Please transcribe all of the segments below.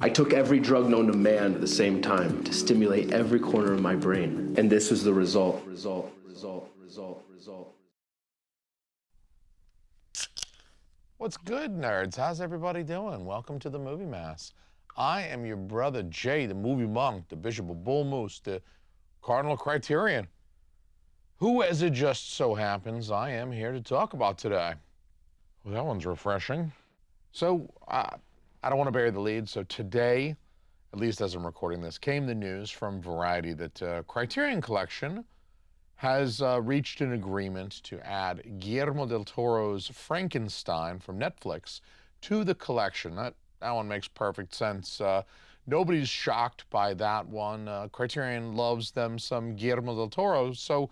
I took every drug known to man at the same time to stimulate every corner of my brain. And this was the result. What's good, nerds? How's everybody doing? Welcome to the Movie Mass. I am your brother Jay, the movie monk, the Bishop of Bull Moose, the Cardinal Criterion, who, as it just so happens, I am here to talk about today. Well, that one's refreshing. So, I don't want to bury the lead, so today, at least as I'm recording this, came the news from Variety that Criterion Collection has reached an agreement to add Guillermo del Toro's Frankenstein from Netflix to the collection. That one makes perfect sense. Nobody's shocked by that one. Criterion loves them some Guillermo del Toro. So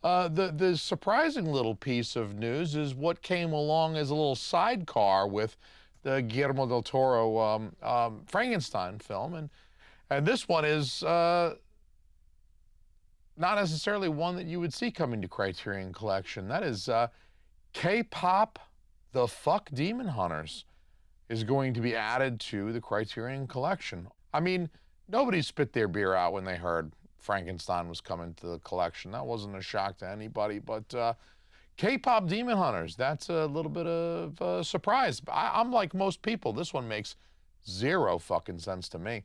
the surprising little piece of news is what came along as a little sidecar with the Guillermo del Toro Frankenstein film. And this one is not necessarily one that you would see coming to Criterion Collection. That is KPop Demon Hunters is going to be added to the Criterion Collection. I mean, nobody spit their beer out when they heard Frankenstein was coming to the collection. That wasn't a shock to anybody, but KPop Demon Hunters, that's a little bit of a surprise. I'm like most people. This one makes zero fucking sense to me.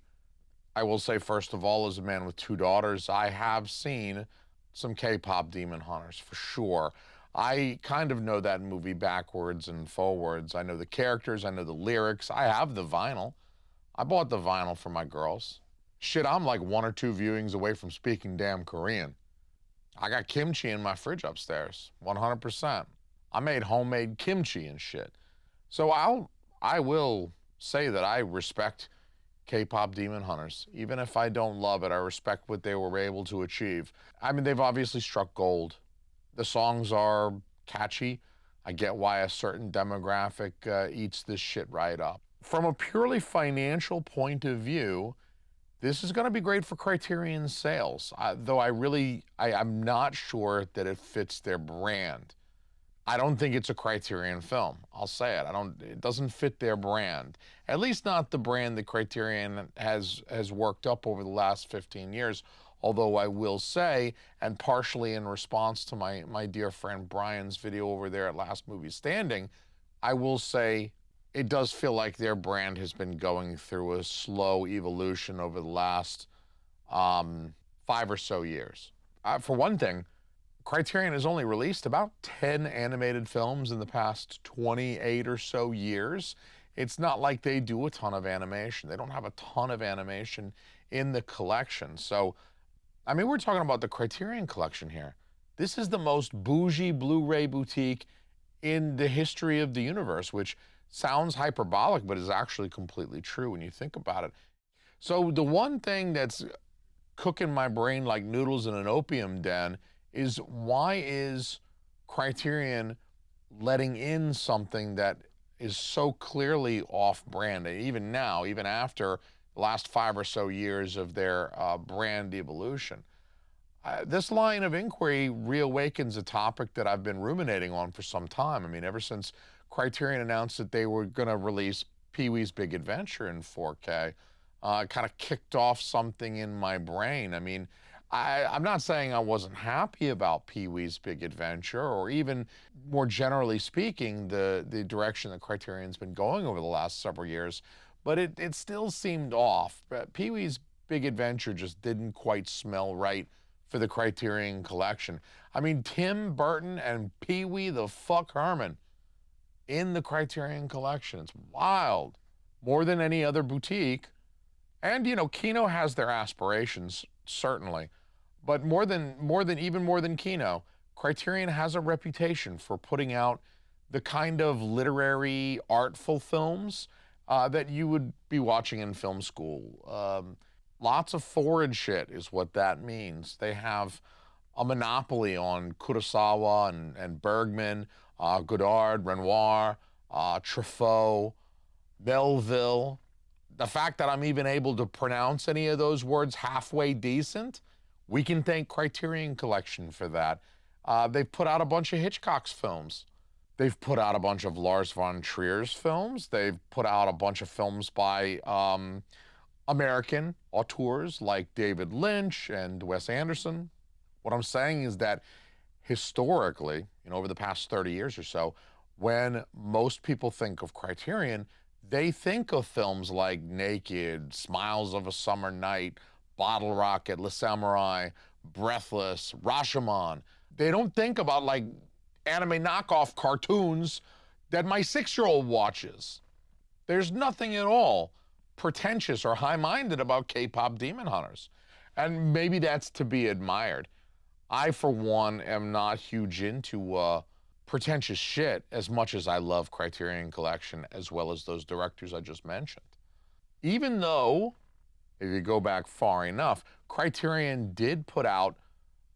I will say, first of all, as a man with two daughters, I have seen some K-pop Demon Hunters, for sure. I kind of know that movie backwards and forwards. I know the characters, I know the lyrics. I have the vinyl. I bought the vinyl for my girls. Shit, I'm like one or two viewings away from speaking damn Korean. I got kimchi in my fridge upstairs, 100%. I made homemade kimchi and shit. So I will say that I respect K-pop Demon Hunters. Even if I don't love it, I respect what they were able to achieve. I mean, they've obviously struck gold. The songs are catchy. I get why a certain demographic eats this shit right up. From a purely financial point of view, this is going to be great for Criterion's sales, though I'm not sure that it fits their brand. I don't think it's a Criterion film. I'll say it. It doesn't fit their brand. At least not the brand that Criterion has worked up over the last 15 years. Although I will say, and partially in response to my dear friend Brian's video over there at Last Movie Standing, I will say it does feel like their brand has been going through a slow evolution over the last 5 or so years. For one thing, Criterion has only released about 10 animated films in the past 28 or so years. It's not like they do a ton of animation. They don't have a ton of animation in the collection. So, I mean, we're talking about the Criterion Collection here. This is the most bougie Blu-ray boutique in the history of the universe, which sounds hyperbolic, but is actually completely true when you think about it. So the one thing that's cooking my brain like noodles in an opium den is, why is Criterion letting in something that is so clearly off-brand? And even now, even after the last 5 or so years of their brand evolution. This line of inquiry reawakens a topic that I've been ruminating on for some time. I mean, ever since Criterion announced that they were going to release Pee-wee's Big Adventure in 4K, it kind of kicked off something in my brain. I mean, I'm not saying I wasn't happy about Pee-wee's Big Adventure, or even more generally speaking, the direction that Criterion's been going over the last several years, but it still seemed off. Pee-wee's Big Adventure just didn't quite smell right for the Criterion Collection. I mean, Tim Burton and Pee-wee the fuck Herman in the Criterion Collection. It's wild. More than any other boutique. And, you know, Kino has their aspirations, certainly. But even more than Kino, Criterion has a reputation for putting out the kind of literary, artful films that you would be watching in film school. Lots of foreign shit is what that means. They have a monopoly on Kurosawa and Bergman, Godard, Renoir, Truffaut, Melville. The fact that I'm even able to pronounce any of those words halfway decent, we can thank Criterion Collection for that. They've put out a bunch of Hitchcock's films. They've put out a bunch of Lars von Trier's films. They've put out a bunch of films by American auteurs like David Lynch and Wes Anderson. What I'm saying is that historically, over the past 30 years or so, when most people think of Criterion, they think of films like Naked, Smiles of a Summer Night, Bottle Rocket, Le Samurai, Breathless, Rashomon. They don't think about like anime knockoff cartoons that my 6-year-old watches. There's nothing at all pretentious or high-minded about K-pop Demon Hunters. And maybe that's to be admired. I, for one, am not huge into pretentious shit as much as I love Criterion Collection as well as those directors I just mentioned. Even though, if you go back far enough, Criterion did put out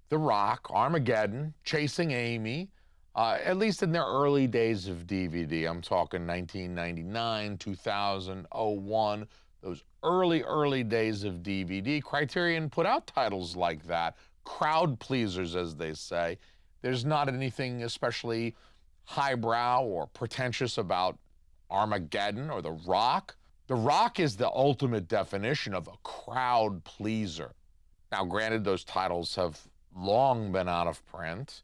The Rock, Armageddon, Chasing Amy, at least in their early days of DVD. I'm talking 1999, 2000, 01, those early days of DVD. Criterion put out titles like that, crowd pleasers, as they say. There's not anything especially highbrow or pretentious about Armageddon or The Rock. The Rock is the ultimate definition of a crowd pleaser. Now, granted, those titles have long been out of print.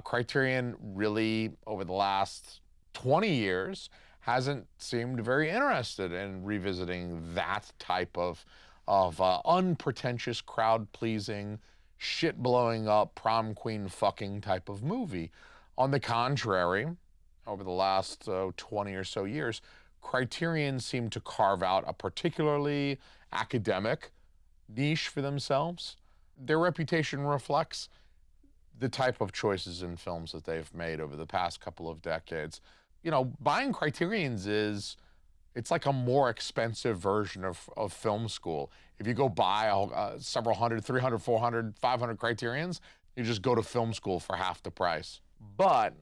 Criterion really, over the last 20 years, hasn't seemed very interested in revisiting that type of unpretentious, crowd-pleasing, shit-blowing-up, prom queen fucking type of movie. On the contrary, over the last 20 or so years, Criterion seemed to carve out a particularly academic niche for themselves. Their reputation reflects the type of choices in films that they've made over the past couple of decades. Buying Criterions it's like a more expensive version of film school. If you go buy several hundred, 300, 400, 500 Criterions, you just go to film school for half the price. But,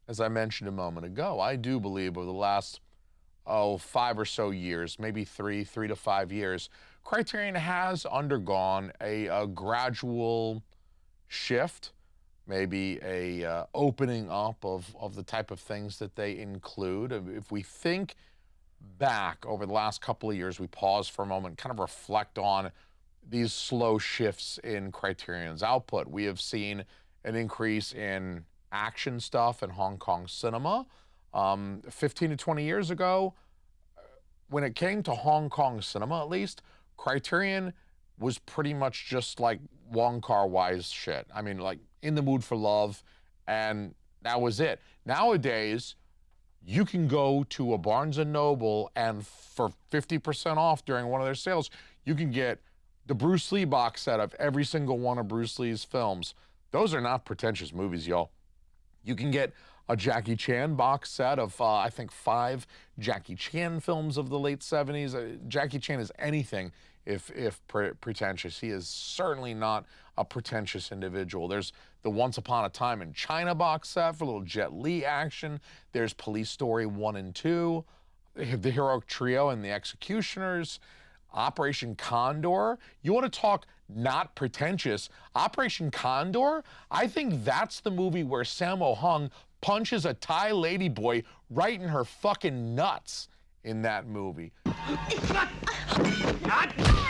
as I mentioned a moment ago, I do believe over the last 5 or so years, maybe 3 to 5 years, Criterion has undergone a gradual shift, maybe a opening up of the type of things that they include. If we think back over the last couple of years, we pause for a moment, kind of reflect on these slow shifts in Criterion's output. We have seen an increase in action stuff in Hong Kong cinema. 15 to 20 years ago, when it came to Hong Kong cinema at least, Criterion was pretty much just like Wong Kar-wai's shit. I mean, like In the Mood for Love, and that was it. Nowadays, you can go to a Barnes & Noble and for 50% off during one of their sales, you can get the Bruce Lee box set of every single one of Bruce Lee's films. Those are not pretentious movies, y'all. You can get a Jackie Chan box set of, I think, 5 Jackie Chan films of the late 70s. Jackie Chan is anything if pretentious. He is certainly not a pretentious individual. There's the Once Upon a Time in China box set for a little Jet Li action. There's Police Story 1 and 2. The Heroic Trio and the Executioners. Operation Condor. You want to talk not pretentious? Operation Condor? I think that's the movie where Sammo Hung punches a Thai ladyboy right in her fucking nuts in that movie.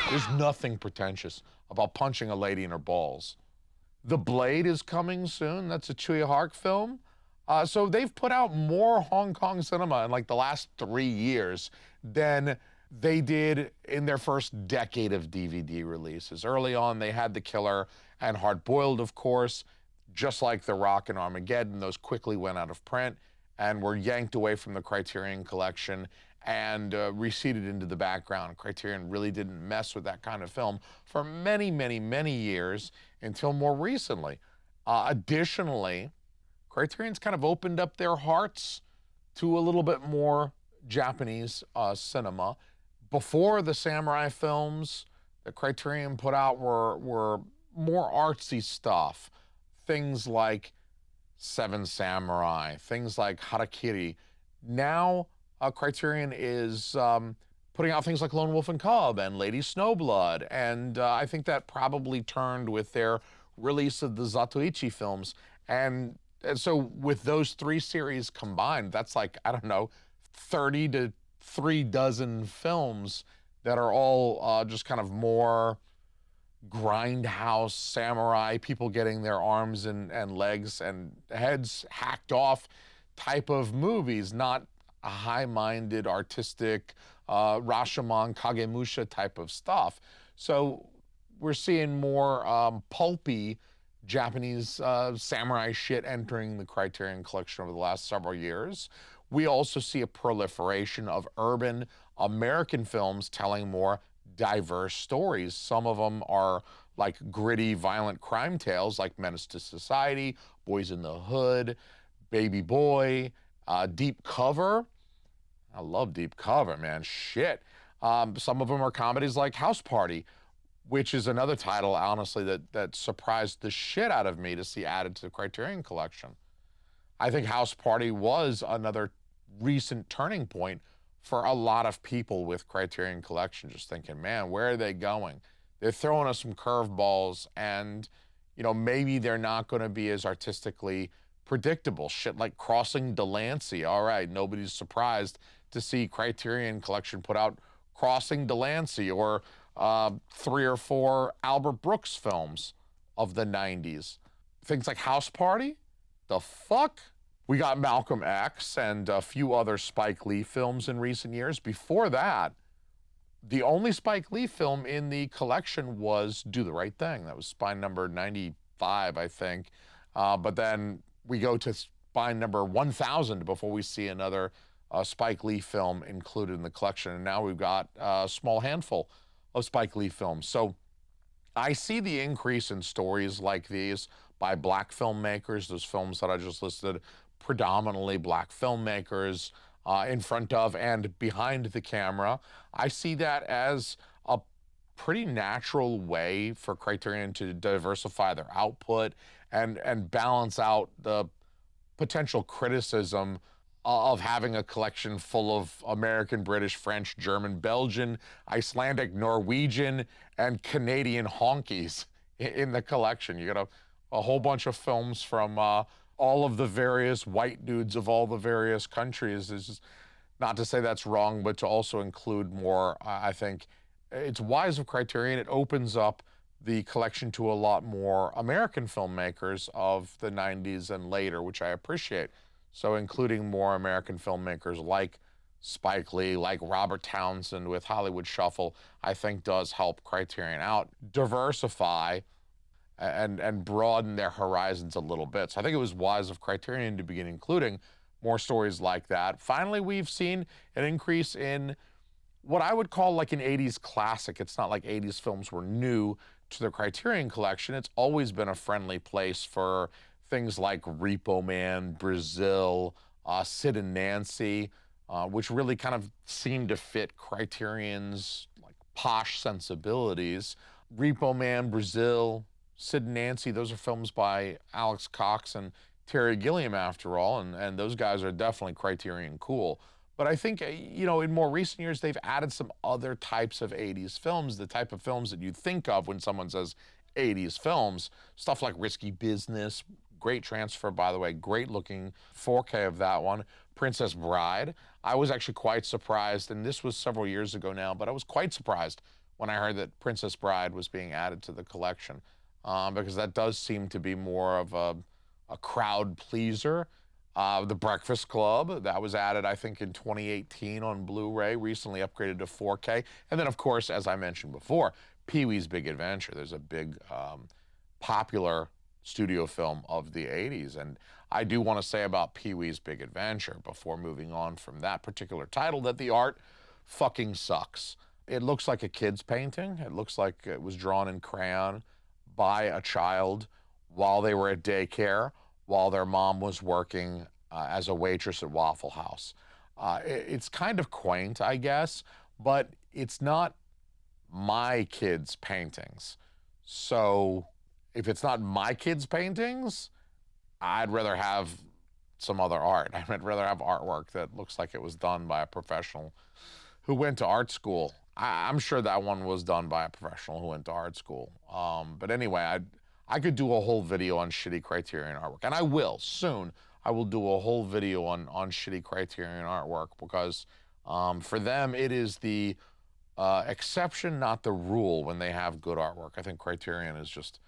There's nothing pretentious about punching a lady in her balls. The Blade is coming soon. That's a Chuya Hark film. So they've put out more Hong Kong cinema in like the last 3 years than they did in their first decade of DVD releases. Early on, they had The Killer and Hard Boiled, of course. Just like The Rock and Armageddon, those quickly went out of print and were yanked away from the Criterion collection and receded into the background. Criterion really didn't mess with that kind of film for many, many, many years until more recently. Additionally, Criterion's kind of opened up their hearts to a little bit more Japanese cinema. Before the samurai films that Criterion put out were more artsy stuff. Things like Seven Samurai, things like Harakiri. Now, Criterion is putting out things like Lone Wolf and Cub and Lady Snowblood, and I think that probably turned with their release of the Zatoichi films. And so with those 3 series combined, that's like, I don't know, 30 to 3 dozen films that are all just kind of more grindhouse samurai, people getting their arms and legs and heads hacked off type of movies, not a high-minded, artistic, Rashomon, Kagemusha type of stuff. So we're seeing more pulpy Japanese samurai shit entering the Criterion Collection over the last several years. We also see a proliferation of urban American films telling more diverse stories. Some of them are like gritty, violent crime tales like Menace to Society, Boys in the Hood, Baby Boy, Deep Cover. I love Deep Cover, man. Shit. Some of them are comedies like House Party, which is another title, honestly, that surprised the shit out of me to see added to the Criterion Collection. I think House Party was another recent turning point for a lot of people with Criterion Collection, just thinking, man, where are they going? They're throwing us some curveballs, and maybe they're not going to be as artistically predictable. Shit like Crossing Delancey. All right, nobody's surprised to see Criterion Collection put out Crossing Delancey, or 3 or 4 Albert Brooks films of the 90s. Things like House Party? The fuck? We got Malcolm X and a few other Spike Lee films in recent years. Before that, the only Spike Lee film in the collection was Do the Right Thing. That was spine number 95, I think. But then we go to spine number 1000 before we see another Spike Lee film included in the collection. And now we've got a small handful of Spike Lee films. So I see the increase in stories like these by black filmmakers, those films that I just listed, predominantly black filmmakers in front of and behind the camera. I see that as a pretty natural way for Criterion to diversify their output and balance out the potential criticism of having a collection full of American, British, French, German, Belgian, Icelandic, Norwegian, and Canadian honkies in the collection. You got a whole bunch of films from all of the various white dudes of all the various countries. Is just, not to say that's wrong, but to also include more. I think it's wise of Criterion. It opens up the collection to a lot more American filmmakers of the 90s and later, which I appreciate. So including more American filmmakers like Spike Lee, like Robert Townsend with Hollywood Shuffle, I think does help Criterion out, diversify and broaden their horizons a little bit. So I think it was wise of Criterion to begin including more stories like that. Finally, we've seen an increase in what I would call like an 80s classic. It's not like 80s films were new to the Criterion Collection. It's always been a friendly place for things like Repo Man, Brazil, Sid and Nancy, which really kind of seemed to fit Criterion's like posh sensibilities. Repo Man, Brazil, Sid and Nancy, those are films by Alex Cox and Terry Gilliam, after all, and those guys are definitely Criterion cool. But I think, in more recent years, they've added some other types of 80s films, the type of films that you think of when someone says 80s films, stuff like Risky Business, great transfer, by the way, great looking 4K of that one. Princess Bride. I was actually quite surprised, and this was several years ago now, but I was quite surprised when I heard that Princess Bride was being added to the collection, because that does seem to be more of a crowd pleaser. The Breakfast Club, that was added, I think, in 2018 on Blu-ray, recently upgraded to 4K. And then, of course, as I mentioned before, Pee-wee's Big Adventure. There's a big popular studio film of the 80s. And I do want to say about Pee-wee's Big Adventure, before moving on from that particular title, that the art fucking sucks. It looks like a kid's painting. It looks like it was drawn in crayon by a child while they were at daycare, while their mom was working as a waitress at Waffle House. It's kind of quaint, I guess, but it's not my kids' paintings. So if it's not my kids' paintings, I'd rather have some other art. I'd rather have artwork that looks like it was done by a professional who went to art school. I'm sure that one was done by a professional who went to art school. But anyway, I could do a whole video on shitty Criterion artwork, and I will soon. I will do a whole video on shitty Criterion artwork, because for them it is the exception, not the rule, when they have good artwork. I think Criterion is just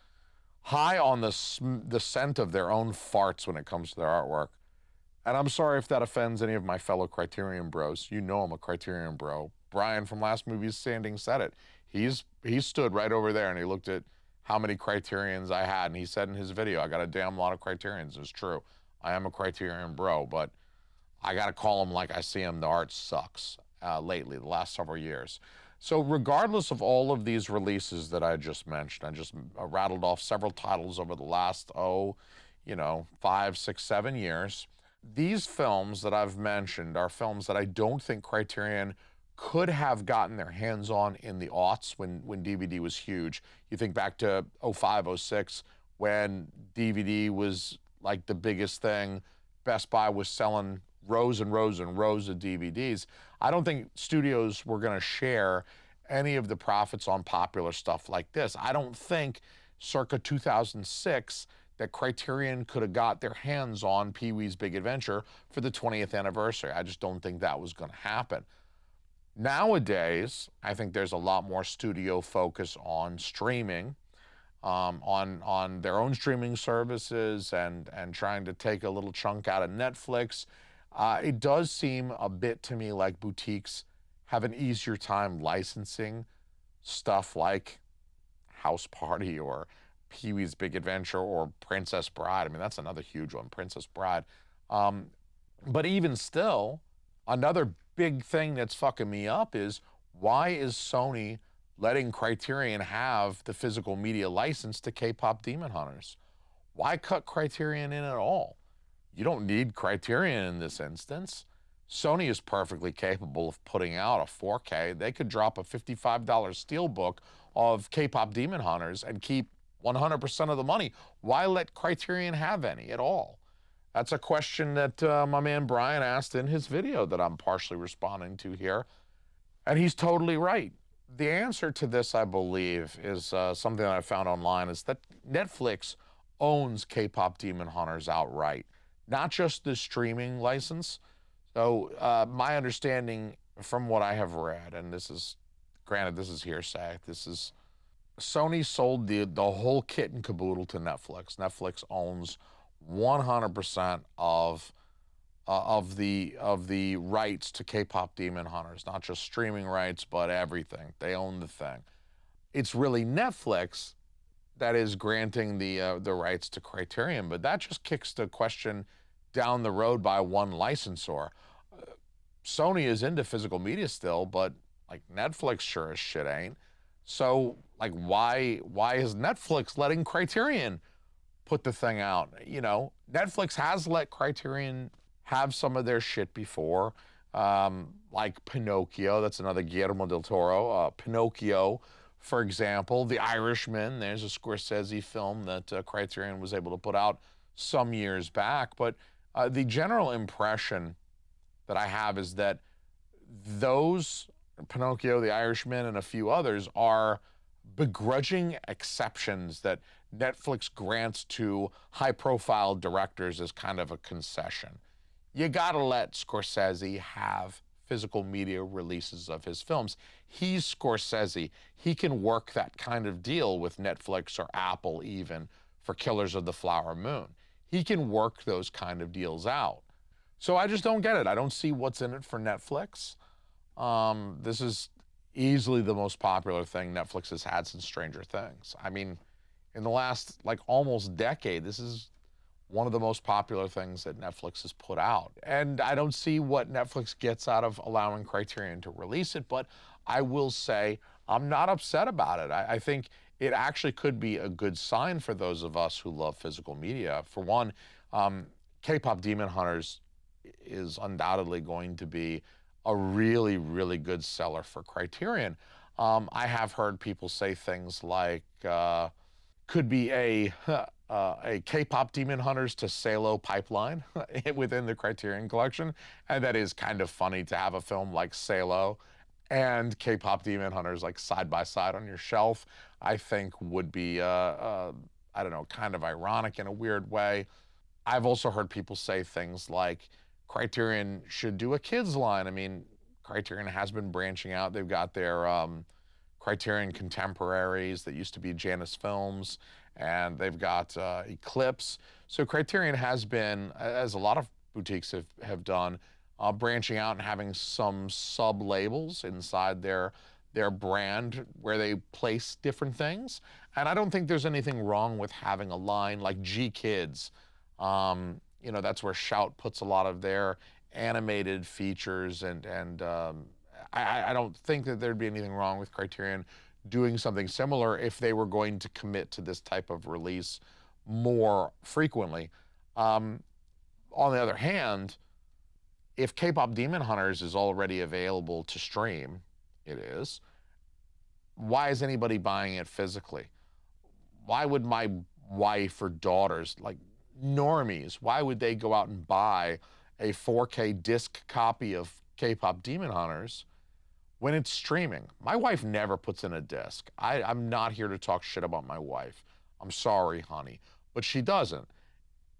high on the scent of their own farts when it comes to their artwork. And I'm sorry if that offends any of my fellow Criterion bros. You know I'm a Criterion bro. Brian from Last Movie's Standing said it. He stood right over there and he looked at how many Criterions I had, and he said in his video, I got a damn lot of Criterions. It's true. I am a Criterion bro, but I got to call them like I see them. The art sucks lately, the last several years. So regardless of all of these releases that I just mentioned, I just rattled off several titles over the last, 5, 6, 7 years. These films that I've mentioned are films that I don't think Criterion could have gotten their hands on in the aughts when DVD was huge. You think back to 05, 06, when DVD was like the biggest thing. Best Buy was selling rows and rows and rows of DVDs. I don't think studios were going to share any of the profits on popular stuff like this. I don't think circa 2006 that Criterion could have got their hands on Pee-wee's Big Adventure for the 20th anniversary. I just don't think that was going to happen. Nowadays, I think there's a lot more studio focus on streaming, on their own streaming services, and trying to take a little chunk out of Netflix. It does seem a bit to me like boutiques have an easier time licensing stuff like House Party or Pee-wee's Big Adventure or Princess Bride. I mean, that's another huge one, Princess Bride. But even still, another big thing that's fucking me up is, why is Sony letting Criterion have the physical media license to K-Pop Demon Hunters? Why cut Criterion in at all? You don't need Criterion in this instance. Sony is perfectly capable of putting out a 4K. They could drop a $55 steelbook of K-Pop Demon Hunters and keep 100% of the money. Why let Criterion have any at all? That's a question that my man Brian asked in his video that I'm partially responding to here. And he's totally right. The answer to this, I believe, is something that I found online, is that Netflix owns K-Pop Demon Hunters outright, not just the streaming license. So my understanding from what I have read, and this is, granted, this is hearsay, this is, Sony sold the whole kit and caboodle to Netflix. Netflix owns 100% of the rights to K-Pop Demon Hunters, not just streaming rights, but everything. They own the thing. It's really Netflix that is granting the rights to Criterion, but that just kicks the question down the road by one licensor. Sony is into physical media still, but like Netflix sure as shit ain't. So like, why is Netflix letting Criterion put the thing out? You know, Netflix has let Criterion have some of their shit before, like Pinocchio. That's another Guillermo del Toro. Pinocchio, for example. The Irishman, there's a Scorsese film that Criterion was able to put out some years back. But the general impression that I have is that those, Pinocchio, The Irishman, and a few others, are begrudging exceptions that Netflix grants to high-profile directors as kind of a concession. You gotta let Scorsese have physical media releases of his films. He's Scorsese. He can work that kind of deal with Netflix or Apple even for Killers of the Flower Moon. He can work those kind of deals out. So I just don't get it. I don't see what's in it for Netflix. This is easily the most popular thing Netflix has had since Stranger Things. I mean, in the last like almost decade, this is one of the most popular things that Netflix has put out. And I don't see what Netflix gets out of allowing Criterion to release it, but I will say I'm not upset about it. I think it actually could be a good sign for those of us who love physical media. For one, K-Pop Demon Hunters is undoubtedly going to be a really, really good seller for Criterion. I have heard people say things like, could be a K-Pop Demon Hunters to Salo pipeline within the Criterion collection. And that is kind of funny to have a film like Salo and K-Pop Demon Hunters like side by side on your shelf. I think would be, I don't know, kind of ironic in a weird way. I've also heard people say things like Criterion should do a kids line. I mean, Criterion has been branching out. They've got their Criterion Contemporaries that used to be Janus Films, and they've got Eclipse. So Criterion has been, as a lot of boutiques have done, branching out and having some sub-labels inside their brand where they place different things. And I don't think there's anything wrong with having a line like G Kids. You know, that's where Shout puts a lot of their animated features, and I don't think that there'd be anything wrong with Criterion doing something similar if they were going to commit to this type of release more frequently. On the other hand, if K-Pop Demon Hunters is already available to stream, it is, why is anybody buying it physically? Why would my wife or daughters, like normies, why would they go out and buy a 4K disc copy of K-Pop Demon Hunters when it's streaming? My wife never puts in a disc. I'm not here to talk shit about my wife. I'm sorry, honey, but she doesn't.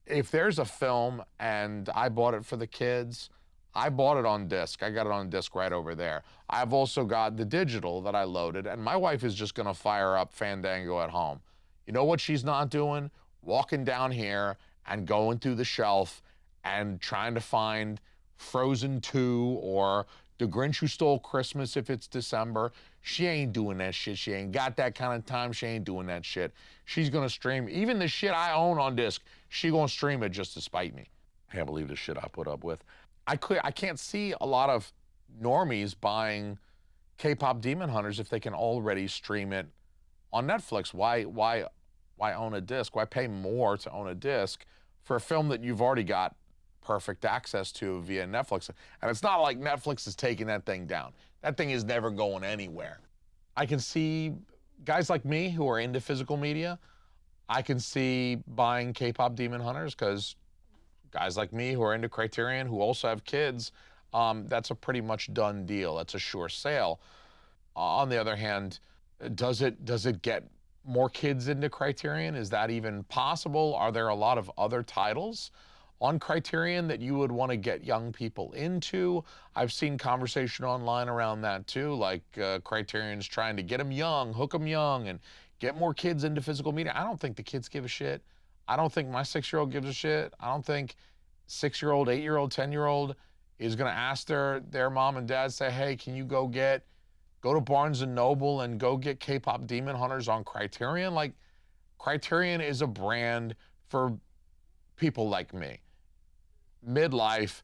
If there's a film and I bought it for the kids, I bought it on disc. I got it on disc right over there. I've also got the digital that I loaded, and my wife is just gonna fire up Fandango at home. You know what she's not doing? Walking down here and going through the shelf and trying to find Frozen 2 or The Grinch Who Stole Christmas if it's December. She ain't doing that shit. She ain't got that kind of time. She ain't doing that shit. She's gonna stream even the shit I own on disc. She gonna stream it just to spite me. Can't believe the shit I put up with. I can't see a lot of normies buying K-Pop Demon Hunters if they can already stream it on Netflix. Why own a disc? Why pay more to own a disc for a film that you've already got perfect access to via Netflix? And it's not like Netflix is taking that thing down. That thing is never going anywhere. I can see guys like me who are into physical media, I can see buying K-Pop Demon Hunters, because guys like me who are into Criterion, who also have kids, that's a pretty much done deal. That's a sure sale. On the other hand, does it get more kids into Criterion? Is that even possible? Are there a lot of other titles on Criterion that you would want to get young people into? I've seen conversation online around that too, like Criterion's trying to get them young, hook them young, and get more kids into physical media. I don't think the kids give a shit. I don't think my 6-year-old gives a shit. I don't think 6-year-old, 8-year-old, 10-year-old is gonna ask their mom and dad, say, hey, can you go to Barnes and Noble and go get K-Pop Demon Hunters on Criterion? Like, Criterion is a brand for people like me. Midlife,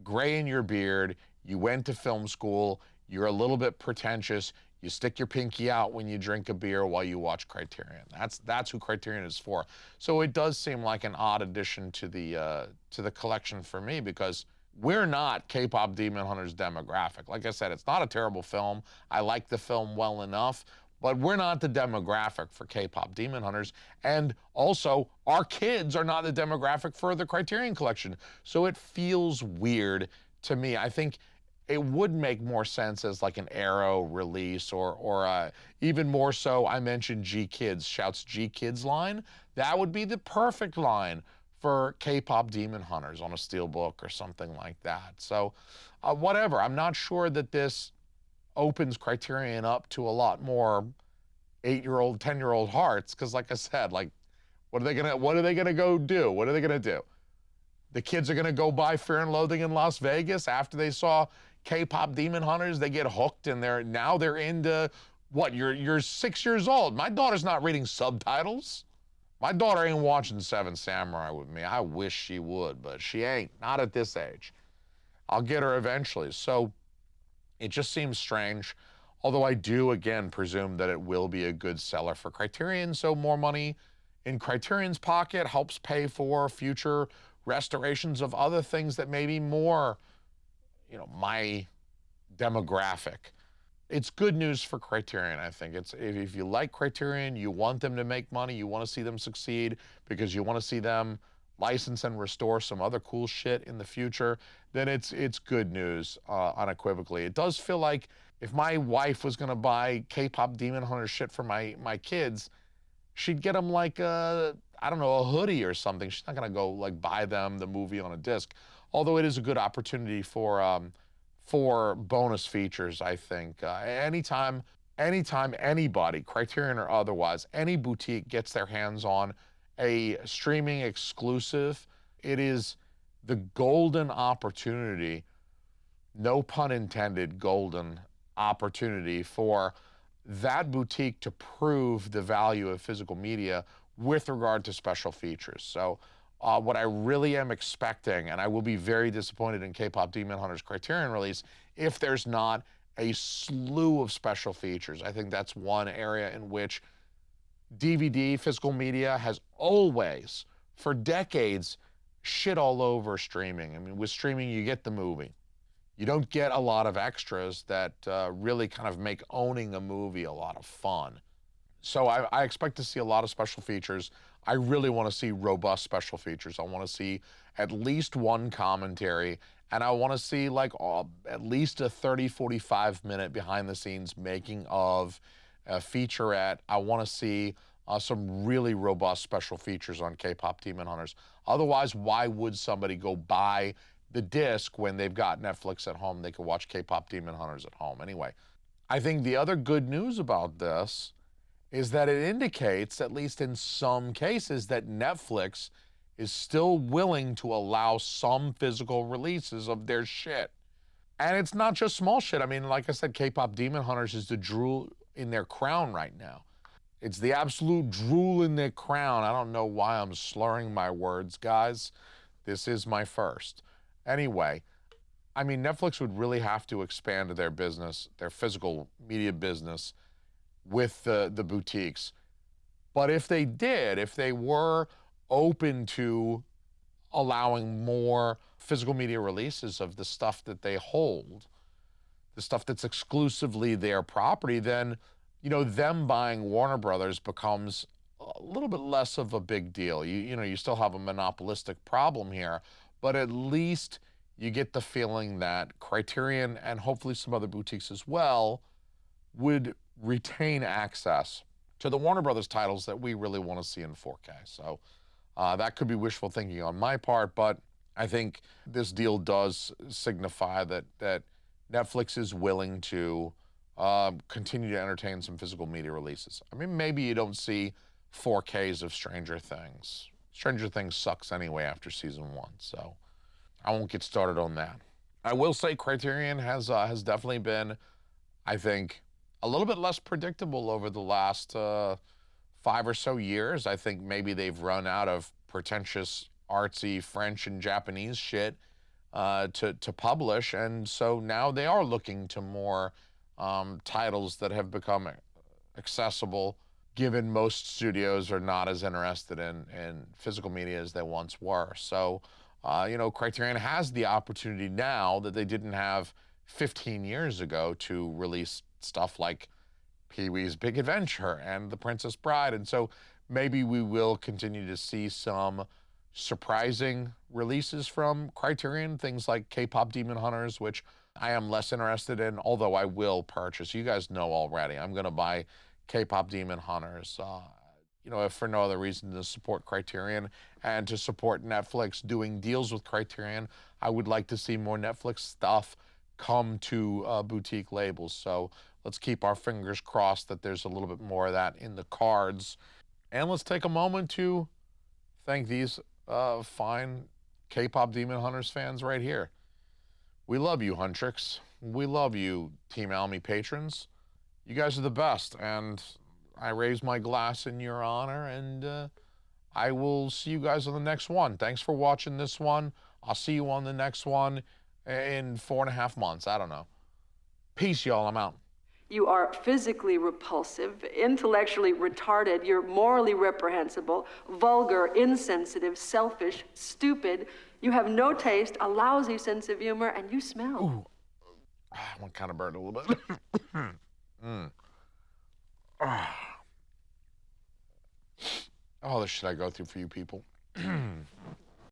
gray in your beard, you went to film school, you're a little bit pretentious, you stick your pinky out when you drink a beer while you watch Criterion. That's who Criterion is for. So it does seem like an odd addition to the collection for me, because we're not K-Pop Demon Hunters demographic. Like I said, it's not a terrible film. I like the film well enough, but we're not the demographic for K-Pop Demon Hunters. And also, our kids are not the demographic for the Criterion collection. So it feels weird to me. I think it would make more sense as like an Arrow release, or even more so, I mentioned G Kids, Shout's G Kids line. That would be the perfect line for K-Pop Demon Hunters on a steelbook or something like that. So whatever, I'm not sure that this opens Criterion up to a lot more 8-year-old, 10-year-old hearts, because like I said, like, what are they gonna go do? What are they gonna do? The kids are gonna go buy Fear and Loathing in Las Vegas after they saw K-Pop Demon Hunters. They get hooked, and they're into what? You're 6 years old. My daughter's not reading subtitles. My daughter ain't watching Seven Samurai with me. I wish she would, but she ain't. Not at this age. I'll get her eventually. So it just seems strange. Although I do, again, presume that it will be a good seller for Criterion. So more money in Criterion's pocket helps pay for future restorations of other things that may be more, my demographic. It's good news for Criterion, I think. It's, if you like Criterion, you want them to make money, you want to see them succeed because you want to see them license and restore some other cool shit in the future, then it's good news, unequivocally. It does feel like if my wife was going to buy K-Pop Demon Hunter shit for my kids, she'd get them like a hoodie or something. She's not going to go like buy them the movie on a disc. Although it is a good opportunity for for bonus features, I think. Anytime anybody, Criterion or otherwise, any boutique gets their hands on a streaming exclusive, it is the golden opportunity, no pun intended, golden opportunity for that boutique to prove the value of physical media with regard to special features. So what I really am expecting, and I will be very disappointed in KPop Demon Hunters Criterion release if there's not a slew of special features. I think that's one area in which DVD, physical media, has always, for decades, shit all over streaming. I mean, with streaming, you get the movie. You don't get a lot of extras that really kind of make owning a movie a lot of fun. So I expect to see a lot of special features. I really want to see robust special features. I want to see at least one commentary, and I want to see like at least a 30, 45-minute behind-the-scenes making of a featurette. I want to see some really robust special features on KPop Demon Hunters. Otherwise, why would somebody go buy the disc when they've got Netflix at home? They could watch KPop Demon Hunters at home. Anyway, I think the other good news about this is that it indicates, at least in some cases, that Netflix is still willing to allow some physical releases of their shit. And it's not just small shit. I mean, like I said, KPop Demon Hunters is the jewel in their crown right now. It's the absolute jewel in their crown. I don't know why I'm slurring my words, guys. This is my first. Anyway, I mean, Netflix would really have to expand their business, their physical media business, with the boutiques. But if they did, if they were open to allowing more physical media releases of the stuff that they hold, the stuff that's exclusively their property, then, you know, them buying Warner Brothers becomes a little bit less of a big deal. You know, you still have a monopolistic problem here, but at least you get the feeling that Criterion, and hopefully some other boutiques as well, would retain access to the Warner Brothers titles that we really want to see in 4K. So that could be wishful thinking on my part, but I think this deal does signify that Netflix is willing to continue to entertain some physical media releases. I mean, maybe you don't see 4Ks of Stranger Things. Stranger Things sucks anyway after season 1, so I won't get started on that. I will say Criterion has definitely been, I think, a little bit less predictable over the last 5 or so years. I think maybe they've run out of pretentious, artsy French and Japanese shit to publish, and so now they are looking to more titles that have become accessible, given most studios are not as interested in physical media as they once were. So, you know, Criterion has the opportunity now that they didn't have 15 years ago to release stuff like Pee-wee's Big Adventure and The Princess Bride. And so maybe we will continue to see some surprising releases from Criterion, things like K-Pop Demon Hunters, which I am less interested in, although I will purchase. You guys know already, I'm going to buy K-Pop Demon Hunters, you know, if for no other reason to support Criterion and to support Netflix doing deals with Criterion. I would like to see more Netflix stuff come to boutique labels. So let's keep our fingers crossed that there's a little bit more of that in the cards. And let's take a moment to thank these fine K-Pop Demon Hunters fans right here. We love you, Huntrix. We love you, Team Almy patrons. You guys are the best, and I raise my glass in your honor, and I will see you guys on the next one. Thanks for watching this one. I'll see you on the next one in 4.5 months. I don't know. Peace, y'all. I'm out. You are physically repulsive, intellectually retarded, you're morally reprehensible, vulgar, insensitive, selfish, stupid. You have no taste, a lousy sense of humor, and you smell. Ooh. I'm kind of burned a little bit. Oh, this shit I go through for you people.